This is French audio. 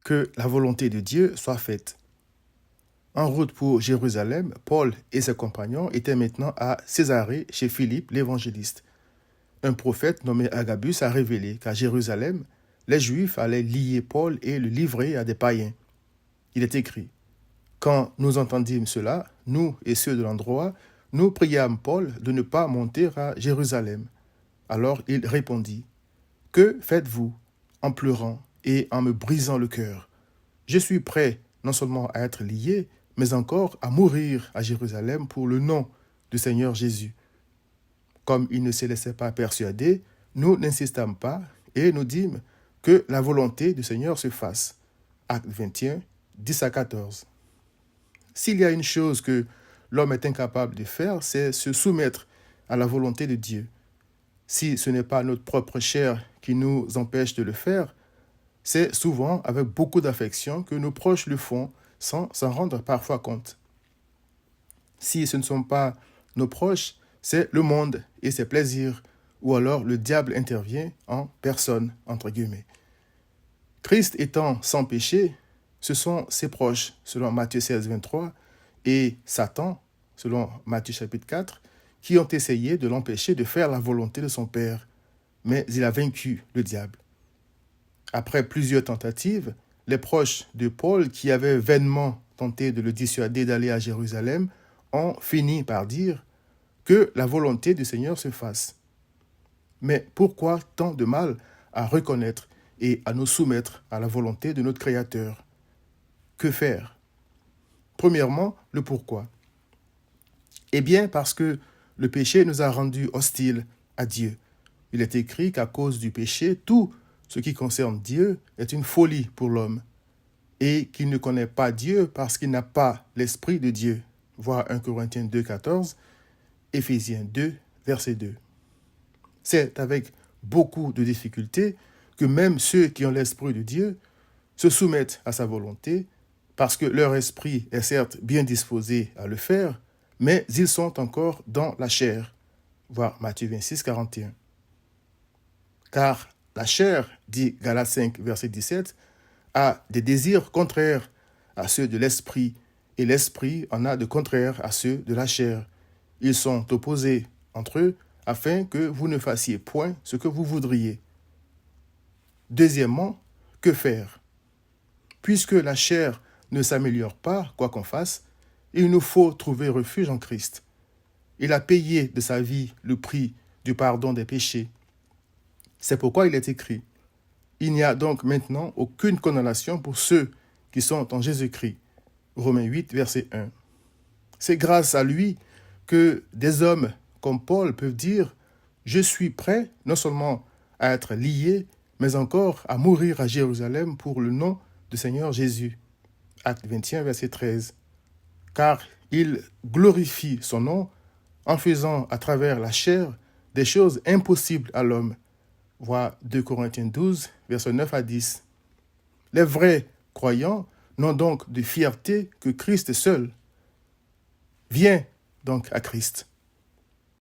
que la volonté de Dieu soit faite. En route pour Jérusalem, Paul et ses compagnons étaient maintenant à Césarée chez Philippe l'évangéliste. Un prophète nommé Agabus a révélé qu'à Jérusalem, les Juifs allaient lier Paul et le livrer à des païens. Il est écrit: quand nous entendîmes cela, nous et ceux de l'endroit, nous priâmes Paul de ne pas monter à Jérusalem. Alors il répondit: que faites-vous en pleurant et en me brisant le cœur? Je suis prêt non seulement à être lié, mais encore à mourir à Jérusalem pour le nom du Seigneur Jésus. Comme il ne se laissait pas persuader, nous n'insistâmes pas et nous dîmes que la volonté du Seigneur se fasse. Acte 21, 10 à 14. S'il y a une chose que l'homme est incapable de faire, c'est se soumettre à la volonté de Dieu. Si ce n'est pas notre propre chair qui nous empêche de le faire, c'est souvent avec beaucoup d'affection que nos proches le font sans s'en rendre parfois compte. Si ce ne sont pas nos proches, c'est le monde et ses plaisirs, ou alors le diable intervient en personne, entre guillemets. Christ étant sans péché, ce sont ses proches, selon Matthieu 16, 23, et Satan, selon Matthieu chapitre 4, qui ont essayé de l'empêcher de faire la volonté de son Père, mais il a vaincu le diable. Après plusieurs tentatives, les proches de Paul, qui avaient vainement tenté de le dissuader d'aller à Jérusalem, ont fini par dire que la volonté du Seigneur se fasse. Mais pourquoi tant de mal à reconnaître et à nous soumettre à la volonté de notre Créateur? Que faire? Premièrement, le pourquoi. Eh bien, parce que le péché nous a rendus hostiles à Dieu. Il est écrit qu'à cause du péché, tout ce qui concerne Dieu est une folie pour l'homme, et qu'il ne connaît pas Dieu parce qu'il n'a pas l'Esprit de Dieu. Voir 1 Corinthiens 2, 14, Éphésiens 2, verset 2. C'est avec beaucoup de difficultés que même ceux qui ont l'Esprit de Dieu se soumettent à sa volonté, parce que leur esprit est certes bien disposé à le faire, mais ils sont encore dans la chair. Voir Matthieu 26, 41. Car la chair, dit Galates 5, verset 17, a des désirs contraires à ceux de l'esprit, et l'esprit en a de contraires à ceux de la chair. Ils sont opposés entre eux, afin que vous ne fassiez point ce que vous voudriez. Deuxièmement, que faire? Puisque la chair ne s'améliore pas, quoi qu'on fasse, il nous faut trouver refuge en Christ. Il a payé de sa vie le prix du pardon des péchés. C'est pourquoi il est écrit: il n'y a donc maintenant aucune condamnation pour ceux qui sont en Jésus-Christ. Romains 8, verset 1. C'est grâce à lui que des hommes comme Paul peuvent dire: je suis prêt non seulement à être lié, mais encore à mourir à Jérusalem pour le nom du Seigneur Jésus. Acte 21, verset 13. Car il glorifie son nom en faisant à travers la chair des choses impossibles à l'homme. Voir 2 Corinthiens 12, versets 9 à 10. Les vrais croyants n'ont donc de fierté que Christ seul. Viens donc à Christ.